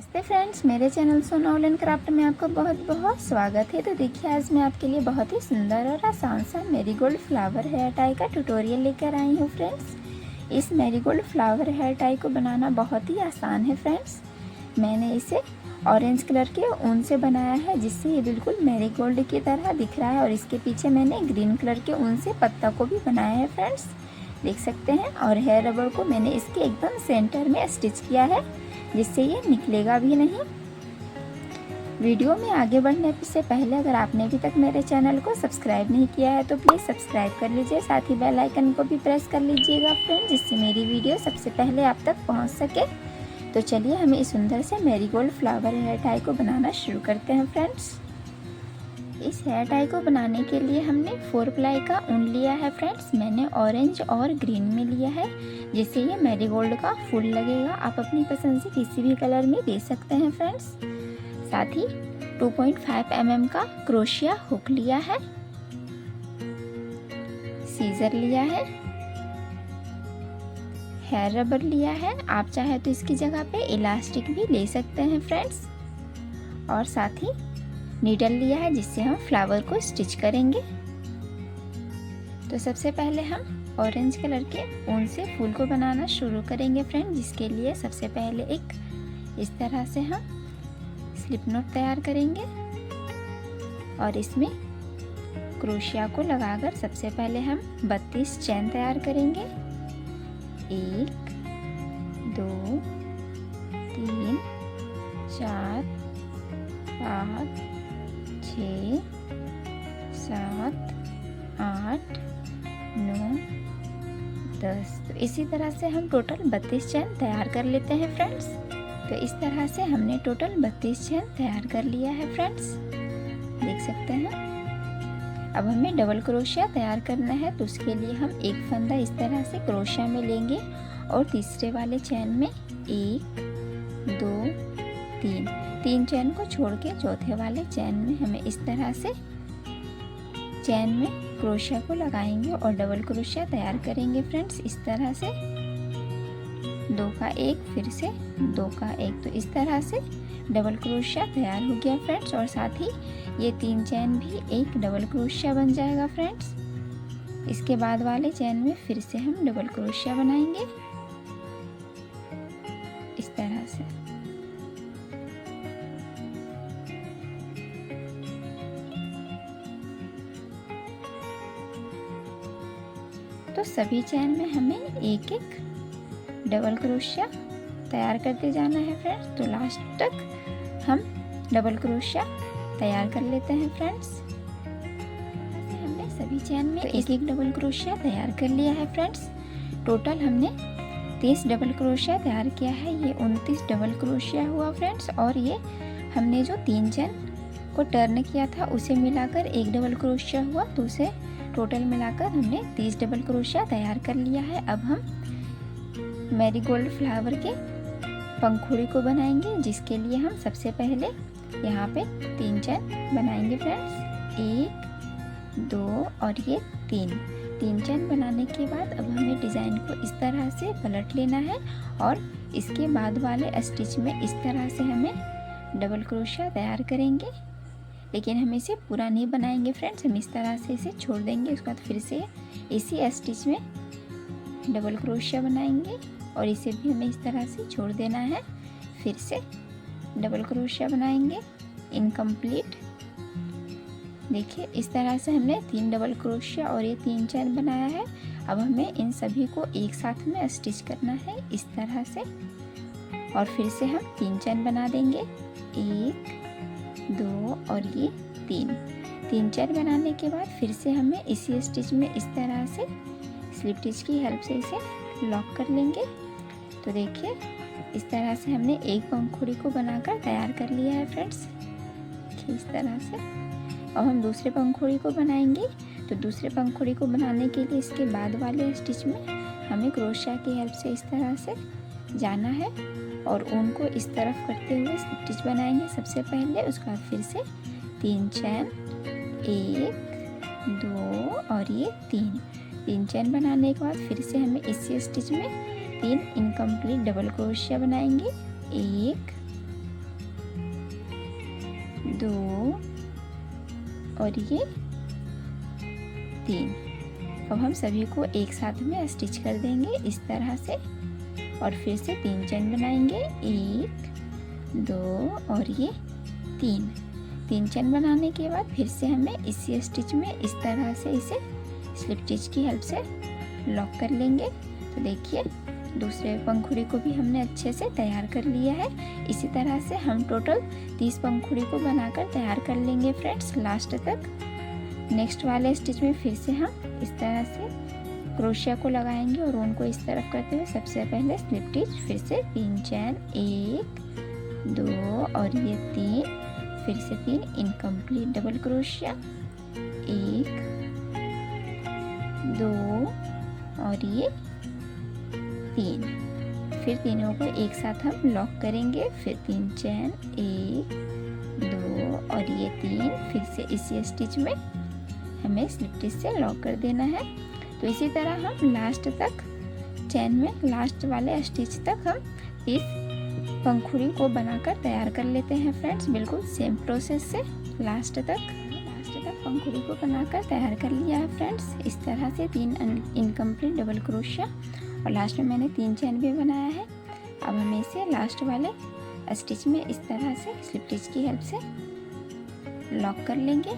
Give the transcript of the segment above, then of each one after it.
नमस्ते फ्रेंड्स, मेरे चैनल सोना वूलन क्राफ्ट में आपका बहुत बहुत स्वागत है। तो देखिए, आज मैं आपके लिए बहुत ही सुंदर और आसान सा मैरीगोल्ड फ्लावर हेयर टाई का ट्यूटोरियल लेकर आई हूँ फ्रेंड्स। इस मैरीगोल्ड फ्लावर हेयर टाई को बनाना बहुत ही आसान है फ्रेंड्स। मैंने इसे ऑरेंज कलर के ऊन से बनाया है, जिससे ये बिल्कुल मैरीगोल्ड की तरह दिख रहा है। और इसके पीछे मैंने ग्रीन कलर के ऊन से पत्ता को भी बनाया है फ्रेंड्स, देख सकते हैं। और हेयर रबर को मैंने इसके एकदम सेंटर में स्टिच किया है, जिससे ये निकलेगा भी नहीं। वीडियो में आगे बढ़ने से पहले अगर आपने अभी तक मेरे चैनल को सब्सक्राइब नहीं किया है तो प्लीज़ सब्सक्राइब कर लीजिए, साथ ही बेल आइकन को भी प्रेस कर लीजिएगा फ्रेंड, जिससे मेरी वीडियो सबसे पहले आप तक पहुंच सके। तो चलिए हम इस सुंदर से मैरीगोल्ड फ्लावर हेयर टाई को बनाना शुरू करते हैं फ्रेंड्स। इस हेयर टाई को बनाने के लिए हमने 4 प्लाई का ऊन लिया है फ्रेंड्स। मैंने ऑरेंज और ग्रीन में लिया है, जिससे ये मैरीगोल्ड का फूल लगेगा। आप अपनी पसंद से किसी भी कलर में ले सकते हैं फ्रेंड्स। साथ ही 2.5 mm का क्रोशिया हुक लिया है, सीजर लिया है, हेयर रबर लिया है। आप चाहे तो इसकी जगह पे इलास्टिक भी ले सकते हैं फ्रेंड्स। और साथ ही नीडल लिया है, जिससे हम फ्लावर को स्टिच करेंगे। तो सबसे पहले हम ऑरेंज कलर के ऊन से फूल को बनाना शुरू करेंगे फ्रेंड, जिसके लिए सबसे पहले एक इस तरह से हम स्लिप नॉट तैयार करेंगे। और इसमें क्रोशिया को लगाकर सबसे पहले हम 32 चैन तैयार करेंगे। 1 2 3 4 5 6 7 8 9 10। तो इसी तरह से हम टोटल 32 चैन तैयार कर लेते हैं फ्रेंड्स। तो इस तरह से हमने टोटल 32 चैन तैयार कर लिया है फ्रेंड्स, देख सकते हैं। अब हमें डबल क्रोशिया तैयार करना है, तो उसके लिए हम एक फंदा इस तरह से क्रोशिया में लेंगे और तीसरे वाले चैन में 1 2 3 चैन को छोड़ के चौथे वाले चैन में हमें इस तरह से चैन में क्रोशिया को लगाएंगे और डबल क्रोशिया तैयार करेंगे फ्रेंड्स। इस तरह से 2 का 1, फिर से 2 का 1। तो इस तरह से डबल क्रोशिया तैयार हो गया फ्रेंड्स। और साथ ही ये 3 चैन भी एक डबल क्रोशिया बन जाएगा फ्रेंड्स। इसके बाद वाले चैन में फिर से हम डबल क्रोशिया बनाएंगे इस तरह से। तो सभी चैन में हमें एक एक डबल क्रोशिया तैयार करते जाना है फ्रेंड्स। तो लास्ट तक हम डबल क्रोशिया तैयार कर लेते हैं फ्रेंड्स। हमने सभी चैन में एक एक डबल क्रोशिया तैयार कर लिया है फ्रेंड्स। टोटल हमने 30 डबल क्रोशिया तैयार किया है। ये 29 डबल क्रोशिया हुआ फ्रेंड्स। और ये हमने जो 3 चैन को टर्न किया था उसे मिलाकर एक डबल क्रोशिया हुआ, तो उसे टोटल मिलाकर हमने 30 डबल क्रोशिया तैयार कर लिया है। अब हम मैरीगोल्ड फ्लावर के पंखुड़ी को बनाएंगे, जिसके लिए हम सबसे पहले यहाँ पे 3 चैन बनाएंगे फ्रेंड्स। 1 2 और ये 3 चैन बनाने के बाद अब हमें डिज़ाइन को इस तरह से पलट लेना है। और इसके बाद वाले स्टिच में इस तरह से हमें डबल क्रोशिया तैयार करेंगे, लेकिन हम इसे पूरा नहीं बनाएंगे फ्रेंड्स। हम इस तरह से इसे छोड़ देंगे। उसके बाद फिर से इसी स्टिच में डबल क्रोशिया बनाएंगे और इसे भी हमें इस तरह से छोड़ देना है। फिर से डबल क्रोशिया बनाएंगे इनकम्प्लीट। देखिए, इस तरह से हमने 3 डबल क्रोशिया और ये 3 चैन बनाया है। अब हमें इन सभी को एक साथ में स्टिच करना है इस तरह से। और फिर से हम 3 चैन बना देंगे, 1 2 और ये 3 चैन बनाने के बाद फिर से हमें इसी स्टिच में इस तरह से स्लिप स्टिच की हेल्प से इसे लॉक कर लेंगे। तो देखिए, इस तरह से हमने एक पंखुड़ी को बनाकर तैयार कर लिया है फ्रेंड्स, इस तरह से। अब हम दूसरे पंखुड़ी को बनाएंगे। तो दूसरे पंखुड़ी को बनाने के लिए इसके बाद वाले स्टिच में हमें क्रोशिया की हेल्प से इस तरह से जाना है और ऊन को इस तरफ करते हुए स्टिच बनाएंगे सबसे पहले। उसके बाद फिर से 3 चैन, 1 2 और ये 3 चैन बनाने के बाद फिर से हमें इसी स्टिच में 3 इनकम्प्लीट डबल क्रोशिया बनाएंगे, 1 2 और ये 3। अब हम सभी को एक साथ में स्टिच कर देंगे इस तरह से और फिर से 3 चेन बनाएंगे, 1 2 और ये 3 चेन बनाने के बाद फिर से हमें इसी स्टिच में इस तरह से इसे स्लिप स्टिच की हेल्प से लॉक कर लेंगे। तो देखिए दूसरे पंखुड़ी को भी हमने अच्छे से तैयार कर लिया है। इसी तरह से हम टोटल 30 पंखुड़ी को बनाकर तैयार कर लेंगे फ्रेंड्स लास्ट तक। नेक्स्ट वाले स्टिच में फिर से हम इस तरह से क्रोशिया को लगाएंगे और ऊन को इस तरफ करते हुए सबसे पहले स्लिप स्टिच, फिर से 3 चेन, 1 2 और ये 3, फिर से 3 इनकम्प्लीट डबल क्रोशिया, 1 2 और ये 3। फिर तीनों को एक साथ हम लॉक करेंगे, फिर 3 चेन, 1 2 और ये 3, फिर से इसी स्टिच में हमें स्लिप स्टिच से लॉक कर देना है। तो इसी तरह हम लास्ट तक चेन में लास्ट वाले स्टिच तक हम इस पंखुड़ी को बनाकर तैयार कर लेते हैं फ्रेंड्स, बिल्कुल सेम प्रोसेस से लास्ट तक पंखुड़ी को बनाकर तैयार कर लिया है फ्रेंड्स। इस तरह से 3 इनकम्प्लीट डबल क्रोशिया और लास्ट में मैंने 3 चेन भी बनाया है। अब हम इसे लास्ट वाले स्टिच में इस तरह से स्लिप स्टिच की हेल्प से लॉक कर लेंगे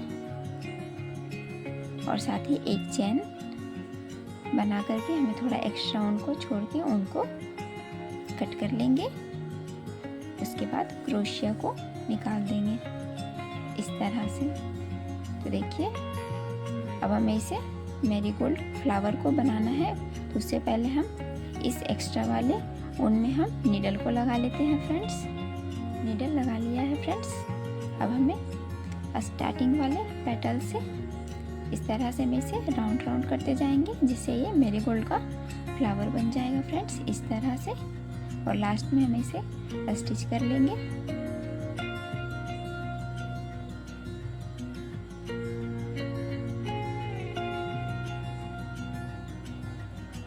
और साथ ही एक चेन बना करके हमें थोड़ा एक्स्ट्रा ऊन को छोड़ के ऊन को कट कर लेंगे। उसके बाद क्रोशिया को निकाल देंगे इस तरह से। तो देखिए अब हमें इसे मैरीगोल्ड फ्लावर को बनाना है, तो उससे पहले हम इस एक्स्ट्रा वाले ऊन में हम नीडल को लगा लेते हैं फ्रेंड्स। नीडल लगा लिया है फ्रेंड्स। अब हमें स्टार्टिंग वाले पेटल से इस तरह से हम इसे राउंड राउंड करते जाएंगे जिससे ये मैरीगोल्ड का फ्लावर बन जाएगा फ्रेंड्स इस तरह से। और लास्ट में हम इसे स्टिच कर लेंगे।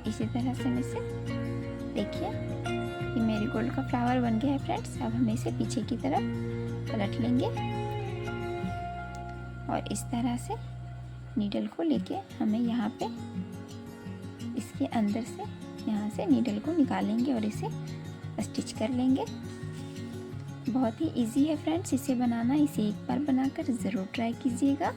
इसी तरह से हम इसे देखिए ये मैरीगोल्ड का फ्लावर बन गया है फ्रेंड्स। अब हम इसे पीछे की तरफ पलट लेंगे और इस तरह से नीडल को लेके हमें यहाँ पे इसके अंदर से यहाँ से नीडल को निकालेंगे और इसे स्टिच कर लेंगे। बहुत ही इजी है फ्रेंड्स इसे बनाना, इसे एक बार बनाकर ज़रूर ट्राई कीजिएगा।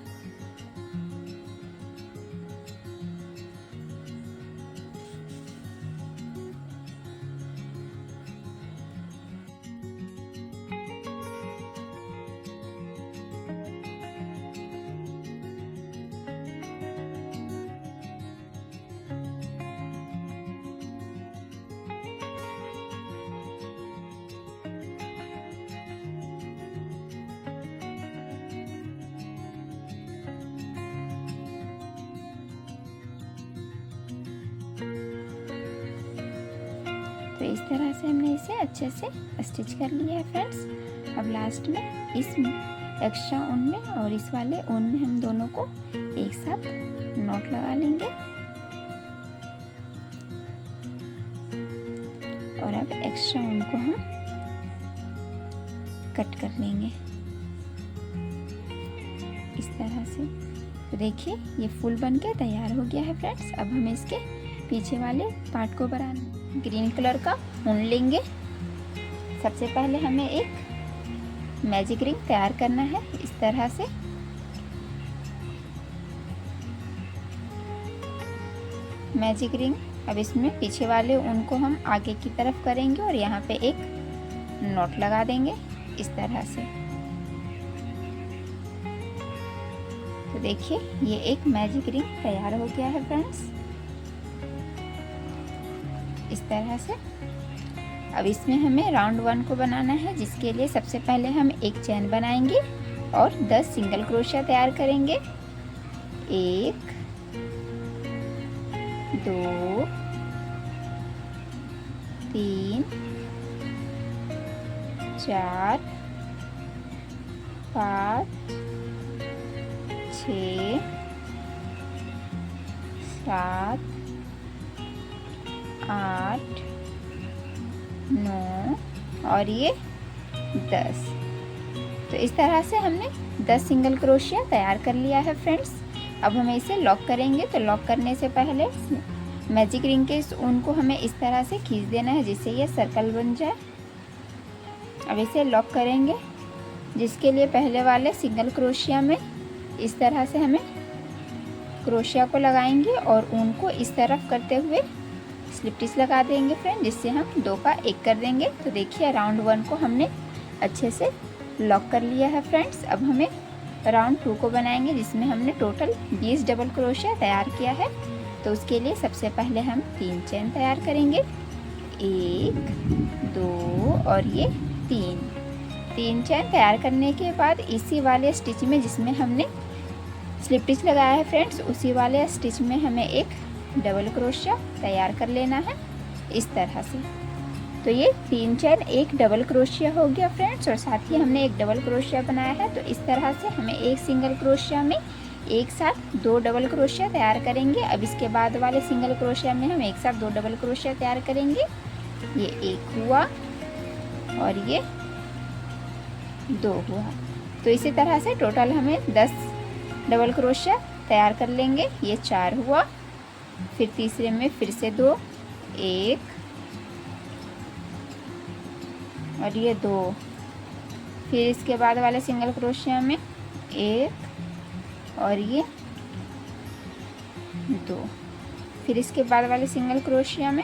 तो इस तरह से हमने इसे अच्छे से स्टिच कर लिया है फ्रेंड्स। अब लास्ट में इस एक्स्ट्रा ऊन में और इस वाले ऊन में हम दोनों को एक साथ नॉट लगा लेंगे और अब एक्स्ट्रा ऊन को हम कट कर लेंगे इस तरह से। तो देखिए ये फुल बन के तैयार हो गया है फ्रेंड्स। अब हमें इसके पीछे वाले पार्ट को बनाना, ग्रीन कलर का ऊन लेंगे। सबसे पहले हमें एक मैजिक रिंग तैयार करना है इस तरह से। मैजिक रिंग, अब इसमें पीछे वाले ऊन को हम आगे की तरफ करेंगे और यहाँ पे एक नॉट लगा देंगे इस तरह से। तो देखिए ये एक मैजिक रिंग तैयार हो गया है फ्रेंड्स इस तरह से। अब इसमें हमें राउंड 1 को बनाना है, जिसके लिए सबसे पहले हम एक चेन बनाएंगे और 10 सिंगल क्रोशिया तैयार करेंगे। 1 2 3 4 5 6 7 8 9 और ये 10। तो इस तरह से हमने 10 सिंगल क्रोशिया तैयार कर लिया है फ्रेंड्स। अब हमें इसे लॉक करेंगे। तो लॉक करने से पहले मैजिक रिंग के इस ऊन को हमें इस तरह से खींच देना है जिससे ये सर्कल बन जाए। अब इसे लॉक करेंगे, जिसके लिए पहले वाले सिंगल क्रोशिया में इस तरह से हमें क्रोशिया को लगाएंगे और ऊन को इस तरफ करते हुए स्लिप स्टिच लगा देंगे फ्रेंड, जिससे हम 2 का 1 कर देंगे। तो देखिए राउंड 1 को हमने अच्छे से लॉक कर लिया है फ्रेंड्स। अब हमें राउंड 2 को बनाएंगे, जिसमें हमने टोटल 20 डबल क्रोशिया तैयार किया है। तो उसके लिए सबसे पहले हम 3 चेन तैयार करेंगे, 1 2 और ये 3 चेन तैयार करने के बाद इसी वाले स्टिच में जिसमें हमने स्लिप स्टिच लगाया है फ्रेंड्स, उसी वाले स्टिच में हमें एक डबल क्रोशिया तैयार कर लेना है इस तरह से। तो ये 3 चेन 1 डबल क्रोशिया हो गया फ्रेंड्स, और साथ ही हमने एक डबल क्रोशिया बनाया है। तो इस तरह से हमें एक सिंगल क्रोशिया में एक साथ 2 डबल क्रोशिया तैयार करेंगे। अब इसके बाद वाले सिंगल क्रोशिया में हम एक साथ 2 डबल क्रोशिया तैयार करेंगे। ये 1 हुआ और ये 2 हुआ। तो इसी तरह से टोटल हमें 10 डबल क्रोशिया तैयार कर लेंगे। ये 4 हुआ, फिर तीसरे में फिर से 2, 1 और ये 2, फिर इसके बाद वाले सिंगल क्रोशिया में 1 और ये 2, फिर इसके बाद वाले सिंगल क्रोशिया में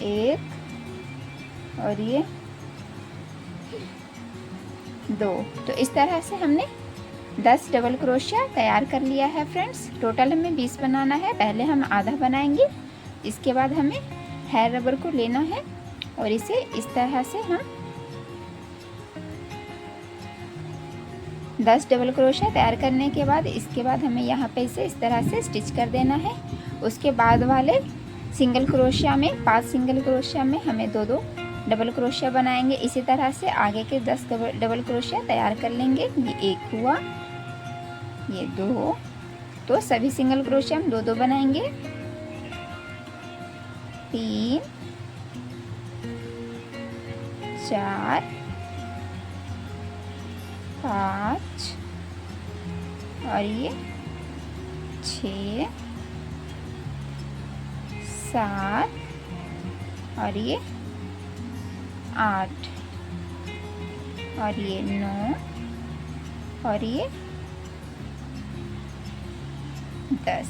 1 और ये 2। तो इस तरह से हमने 10 डबल क्रोशिया तैयार कर लिया है फ्रेंड्स। टोटल हमें 20 बनाना है। पहले हम आधा बनाएंगे, इसके बाद हमें हेयर रबर को लेना है और इसे इस तरह से हम 10 डबल क्रोशिया तैयार करने के बाद इसके बाद हमें यहाँ पे इसे इस तरह से स्टिच कर देना है। उसके बाद वाले सिंगल क्रोशिया में 5 सिंगल क्रोशिया में हमें 2 डबल क्रोशिया बनाएंगे। इसी तरह से आगे के 10 डबल क्रोशिया तैयार कर लेंगे। ये 1 हुआ, ये 2, तो सभी सिंगल क्रोशिया हम 2 बनाएंगे। 3 4 5 और ये 6 7 और ये 8 और ये 9 और ये 10।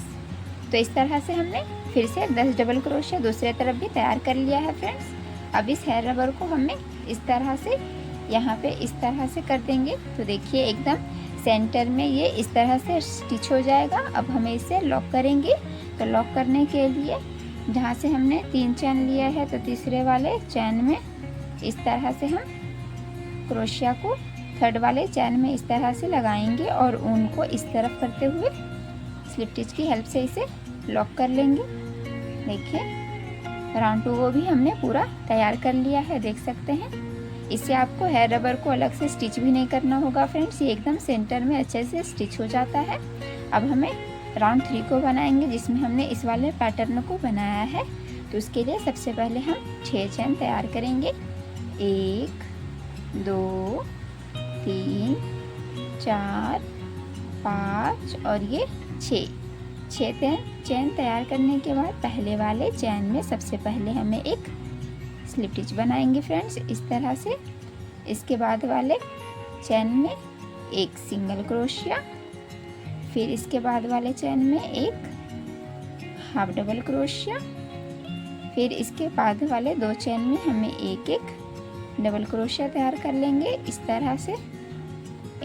तो इस तरह से हमने फिर से 10 डबल क्रोशिया दूसरे तरफ भी तैयार कर लिया है फ्रेंड्स। अब इस हेयर रबर को हमें इस तरह से यहाँ पे इस तरह से कर देंगे। तो देखिए एकदम सेंटर में ये इस तरह से स्टिच हो जाएगा। अब हमें इसे लॉक करेंगे। तो लॉक करने के लिए जहाँ से हमने 3 चैन लिया है, तो तीसरे वाले चैन में इस तरह से हम क्रोशिया को थर्ड वाले चैन में इस तरह से लगाएंगे और ऊन को इस तरफ करते हुए स्लिप स्टिच की हेल्प से इसे लॉक कर लेंगे। देखिए राउंड 2 को भी हमने पूरा तैयार कर लिया है, देख सकते हैं। इससे आपको हेयर रबर को अलग से स्टिच भी नहीं करना होगा फ्रेंड्स, ये एकदम सेंटर में अच्छे से स्टिच हो जाता है। अब हमें राउंड 3 को बनाएंगे, जिसमें हमने इस वाले पैटर्न को बनाया है। तो उसके लिए सबसे पहले हम 6 चैन तैयार करेंगे। 1 2 3 4 5 और ये 6 चैन तैयार करने के बाद पहले वाले चैन में सबसे पहले हमें एक स्लिप स्टिच बनाएंगे फ्रेंड्स, इस तरह से। इसके बाद वाले चैन में एक सिंगल क्रोशिया, फिर इसके बाद वाले चैन में एक हाफ डबल क्रोशिया, फिर इसके बाद वाले 2 चैन में हमें एक डबल क्रोशिया तैयार कर लेंगे इस तरह से,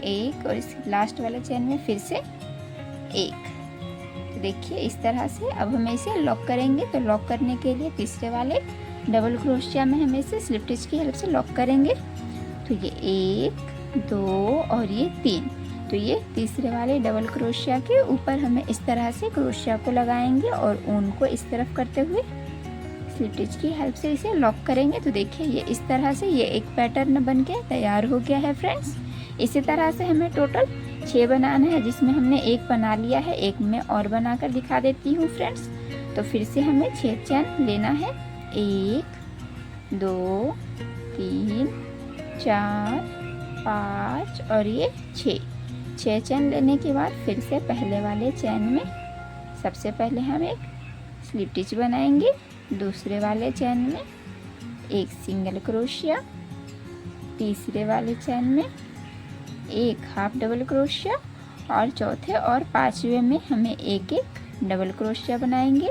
एक, और इस लास्ट वाले चैन में फिर से एक। तो देखिए इस तरह से अब हमें इसे लॉक करेंगे। तो लॉक करने के लिए तीसरे वाले डबल क्रोशिया में हमें इसे स्लिप स्टिच की हेल्प से लॉक करेंगे। तो ये 1 2 और ये 3। तो ये तीसरे वाले डबल क्रोशिया के ऊपर हमें इस तरह से क्रोशिया को लगाएंगे और ऊन को इस तरफ करते हुए स्लिप स्टिच की हेल्प से इसे लॉक करेंगे। तो देखिए ये इस तरह से ये एक पैटर्न बन के तैयार हो गया है फ्रेंड्स। इसी तरह से हमें टोटल 6 बनाना है, जिसमें हमने 1 बना लिया है, एक मैं और बनाकर दिखा देती हूँ फ्रेंड्स। तो फिर से हमें 6 चैन लेना है। 1 2 3 4 5 और ये 6 चेन लेने के बाद फिर से पहले वाले चेन में सबसे पहले हम एक स्लिप स्टिच बनाएंगे, दूसरे वाले चेन में एक सिंगल क्रोशिया, तीसरे वाले चेन में एक हाफ डबल क्रोशिया और चौथे और पांचवे में हमें एक एक डबल क्रोशिया बनाएंगे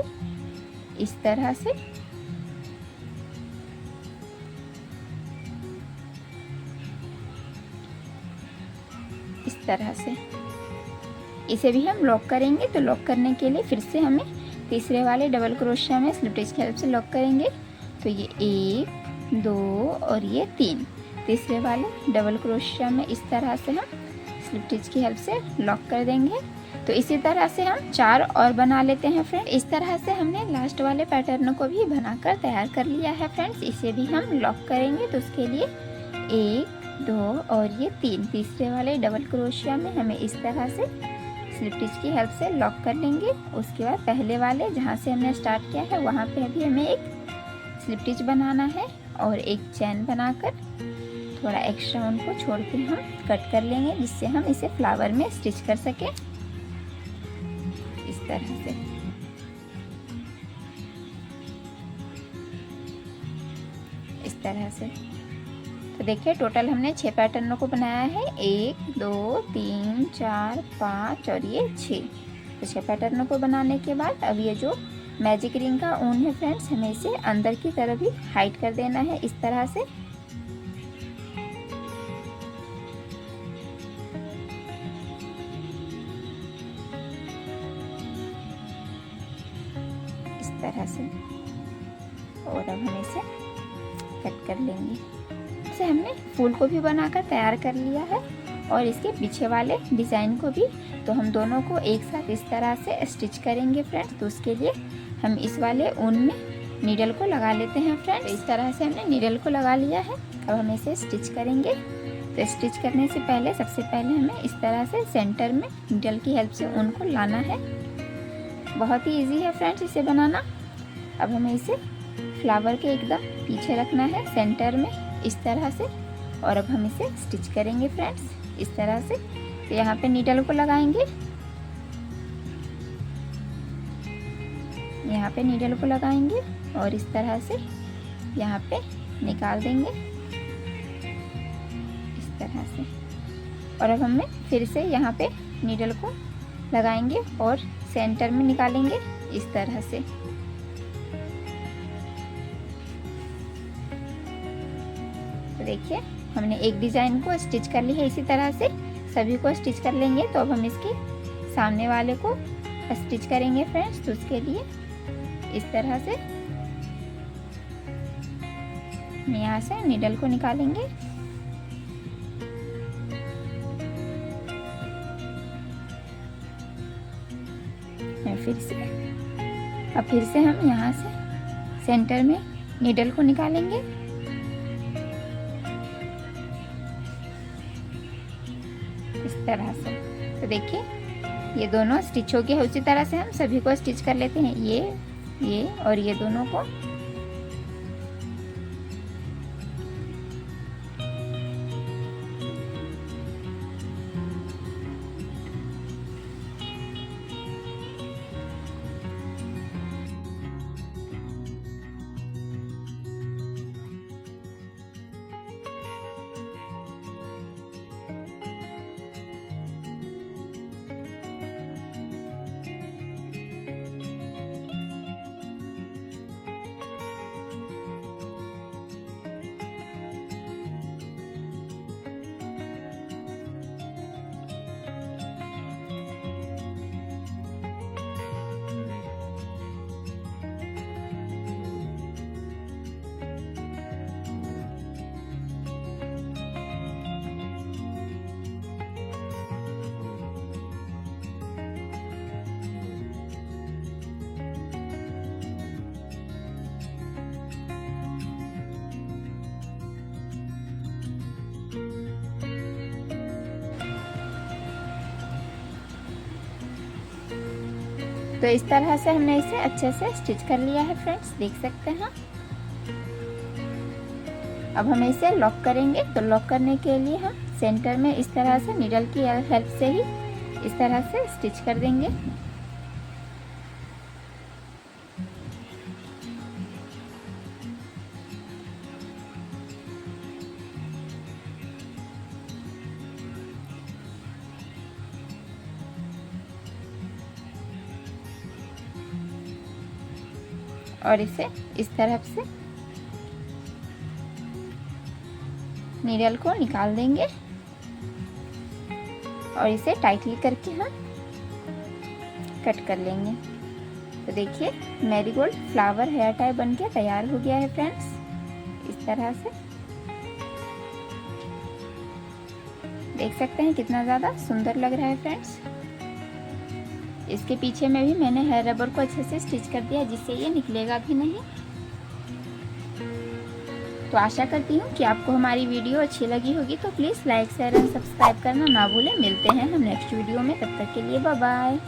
इस तरह से। इस तरह से इसे भी हम लॉक करेंगे। तो लॉक करने के लिए फिर से हमें तीसरे वाले डबल क्रोशिया में स्लिप स्टिच की हेल्प से लॉक करेंगे। तो ये 1 2 और ये 3 तीसरे वाले डबल क्रोशिया में इस तरह से हम स्लिप स्टिच की हेल्प से लॉक कर देंगे। तो इसी तरह से हम 4 और बना लेते हैं फ्रेंड्स। इस तरह से हमने लास्ट वाले पैटर्न को भी बनाकर तैयार कर लिया है फ्रेंड्स। इसे भी हम लॉक करेंगे। तो उसके लिए 1 2 और ये 3 तीसरे वाले डबल क्रोशिया में हमें इस तरह से स्लिप स्टिच की हेल्प से लॉक कर लेंगे। उसके बाद पहले वाले जहाँ से हमने स्टार्ट किया है वहाँ पे अभी हमें एक स्लिप स्टिच बनाना है और एक चैन बनाकर थोड़ा एक्स्ट्रा उनको छोड़ के हम कट कर लेंगे, जिससे हम इसे फ्लावर में स्टिच कर सकें इस तरह से। इस तरह से तो देखिए टोटल हमने 6 पैटर्नों को बनाया है, 1 2 3 4 5 और ये 6। तो 6 पैटर्नों को बनाने के बाद अब ये जो मैजिक रिंग का ऊन है फ्रेंड्स, हमें इसे अंदर की तरफ भी हाइड कर देना है इस तरह से। इस तरह से और अब हम इसे कट कर लेंगे। से हमने फूल को भी बनाकर तैयार कर लिया है और इसके पीछे वाले डिज़ाइन को भी। तो हम दोनों को एक साथ इस तरह से स्टिच करेंगे फ्रेंड्स। तो उसके लिए हम इस वाले ऊन में नीडल को लगा लेते हैं फ्रेंड्स। इस तरह से हमने नीडल को लगा लिया है। अब हम इसे स्टिच करेंगे। तो स्टिच करने से पहले सबसे पहले हमें इस तरह से सेंटर में नीडल की हेल्प से ऊन को लाना है। बहुत ही ईजी है फ्रेंड्स इसे बनाना। अब हमें इसे फ्लावर के एकदम पीछे रखना है सेंटर में इस तरह से, और अब हम इसे स्टिच करेंगे फ्रेंड्स इस तरह से। तो यहाँ पे नीडल को लगाएंगे, यहाँ पे नीडल को लगाएंगे और इस तरह से यहाँ पे निकाल देंगे इस तरह से। और अब हमें फिर से यहाँ पे नीडल को लगाएंगे और सेंटर में निकालेंगे इस तरह से। देखिए हमने एक डिज़ाइन को स्टिच कर ली है, इसी तरह से सभी को स्टिच कर लेंगे। तो अब हम इसके सामने वाले को स्टिच करेंगे फ्रेंड्स। तो उसके लिए इस तरह से यहाँ से नीडल को निकालेंगे फिर से हम यहाँ से सेंटर में नीडल को निकालेंगे इस तरह से। तो देखिए ये दोनों स्टिच हो गए। उसी तरह से हम सभी को स्टिच कर लेते हैं, ये और ये दोनों को। तो इस तरह से हमने इसे अच्छे से स्टिच कर लिया है फ्रेंड्स, देख सकते हैं। अब हम इसे लॉक करेंगे। तो लॉक करने के लिए हम सेंटर में इस तरह से नीडल की हेल्प से ही इस तरह से स्टिच कर देंगे। और इसे इस तरफ से नीडल को निकाल देंगे और इसे टाइटली करके हम कट कर लेंगे। तो देखिए मैरीगोल्ड फ्लावर हेयर टाई बनके तैयार हो गया है फ्रेंड्स, इस तरह से देख सकते हैं कितना ज़्यादा सुंदर लग रहा है फ्रेंड्स। इसके पीछे में भी मैंने हेयर रबर को अच्छे से स्टिच कर दिया जिससे ये निकलेगा भी नहीं। तो आशा करती हूँ कि आपको हमारी वीडियो अच्छी लगी होगी। तो please like share and subscribe करना ना भूलें। मिलते हैं हम नेक्स्ट वीडियो में, तब तक के लिए बाय बाय।